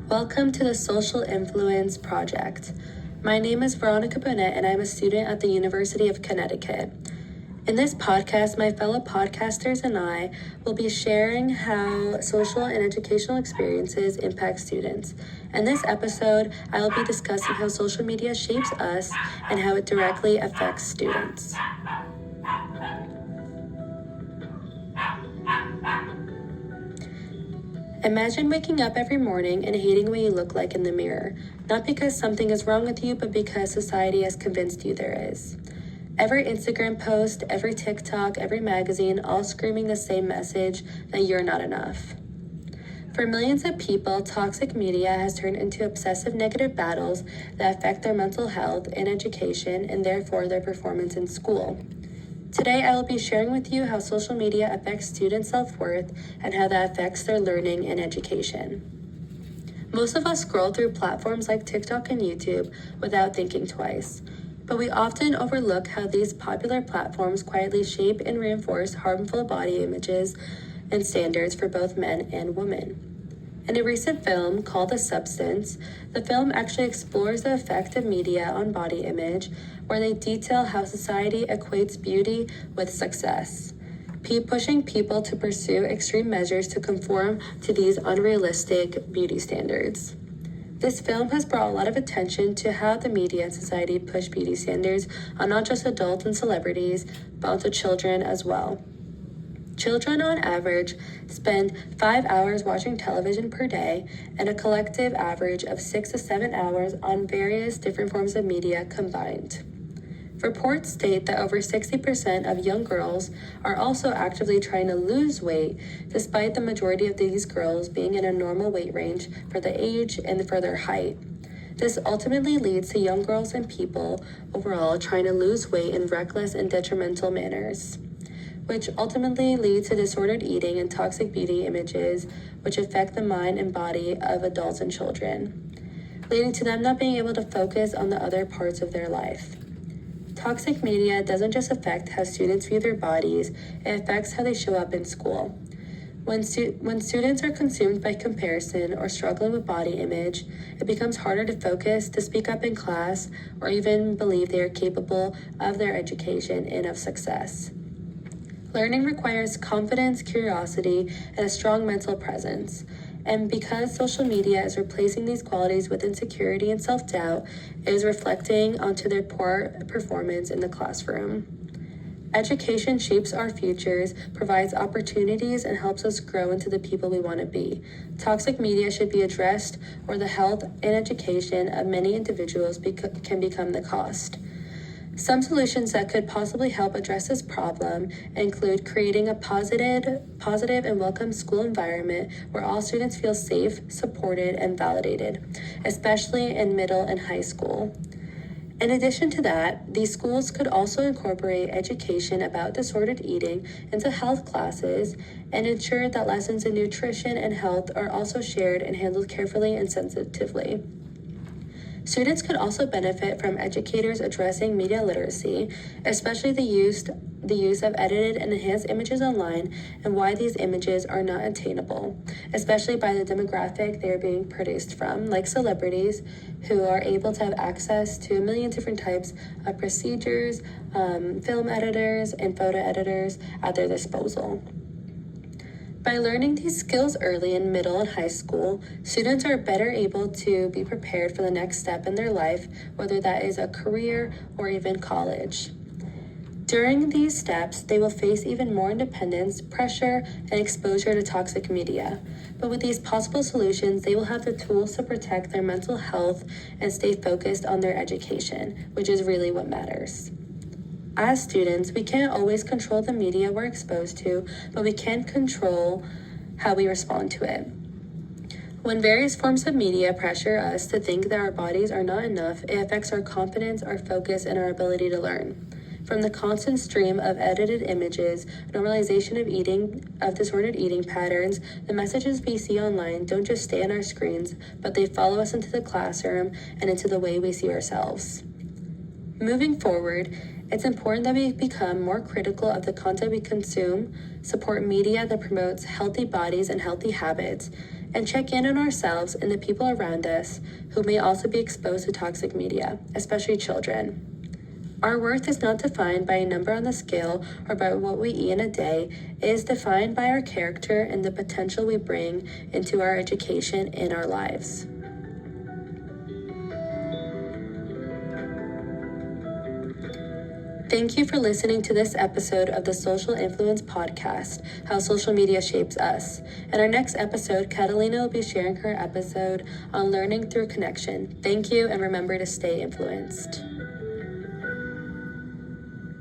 Welcome to the Social Influence Project. My name is Veronica Bonett, and I'm a student at the University of Connecticut. In this podcast, my fellow podcasters and I will be sharing how social and educational experiences impact students. In this episode, I will be discussing how social media shapes us and how it directly affects students. Imagine waking up every morning and hating what you look like in the mirror, not because something is wrong with you, but because society has convinced you there is. Every Instagram post, every TikTok, every magazine, all screaming the same message that you're not enough. For millions of people, toxic media has turned into obsessive negative battles that affect their mental health and education and therefore their performance in school. Today, I will be sharing with you how social media affects students' self-worth and how that affects their learning and education. Most of us scroll through platforms like TikTok and YouTube without thinking twice, but we often overlook how these popular platforms quietly shape and reinforce harmful body images and standards for both men and women. In a recent film called The Substance, the film actually explores the effect of media on body image, where they detail how society equates beauty with success, pushing people to pursue extreme measures to conform to these unrealistic beauty standards. This film has brought a lot of attention to how the media and society push beauty standards on not just adults and celebrities, but onto children as well. Children, on average, spend 5 hours watching television per day and a collective average of 6 to 7 hours on various different forms of media combined. Reports state that over 60% of young girls are also actively trying to lose weight, despite the majority of these girls being in a normal weight range for the age and for their height. This ultimately leads to young girls and people overall trying to lose weight in reckless and detrimental manners, which ultimately leads to disordered eating and toxic beauty images, which affect the mind and body of adults and children, leading to them not being able to focus on the other parts of their life. Toxic media doesn't just affect how students view their bodies, it affects how they show up in school. When students are consumed by comparison or struggling with body image, it becomes harder to focus, to speak up in class, or even believe they are capable of their education and of success. Learning requires confidence, curiosity, and a strong mental presence. And because social media is replacing these qualities with insecurity and self-doubt, it is reflecting onto their poor performance in the classroom. Education shapes our futures, provides opportunities, and helps us grow into the people we want to be. Toxic media should be addressed, or the health and education of many individuals can become the cost. Some solutions that could possibly help address this problem include creating a positive and welcome school environment where all students feel safe, supported, and validated, especially in middle and high school. In addition to that, these schools could also incorporate education about disordered eating into health classes and ensure that lessons in nutrition and health are also shared and handled carefully and sensitively. Students could also benefit from educators addressing media literacy, especially the use of edited and enhanced images online and why these images are not attainable, especially by the demographic they are being produced from, like celebrities who are able to have access to a million different types of procedures, film editors, and photo editors at their disposal. By learning these skills early in middle and high school, students are better able to be prepared for the next step in their life, whether that is a career or even college. During these steps, they will face even more independence, pressure, and exposure to toxic media. But with these possible solutions, they will have the tools to protect their mental health and stay focused on their education, which is really what matters. As students, we can't always control the media we're exposed to, but we can control how we respond to it. When various forms of media pressure us to think that our bodies are not enough, it affects our confidence, our focus, and our ability to learn. From the constant stream of edited images, normalization of disordered eating patterns, the messages we see online don't just stay on our screens, but they follow us into the classroom and into the way we see ourselves. Moving forward, it's important that we become more critical of the content we consume, support media that promotes healthy bodies and healthy habits, and check in on ourselves and the people around us who may also be exposed to toxic media, especially children. Our worth is not defined by a number on the scale or by what we eat in a day. It is defined by our character and the potential we bring into our education and our lives. Thank you for listening to this episode of the Social Influence Podcast, How Social Media Shapes Us. In our next episode, Catalina will be sharing her episode on learning through connection. Thank you, and remember to stay influenced.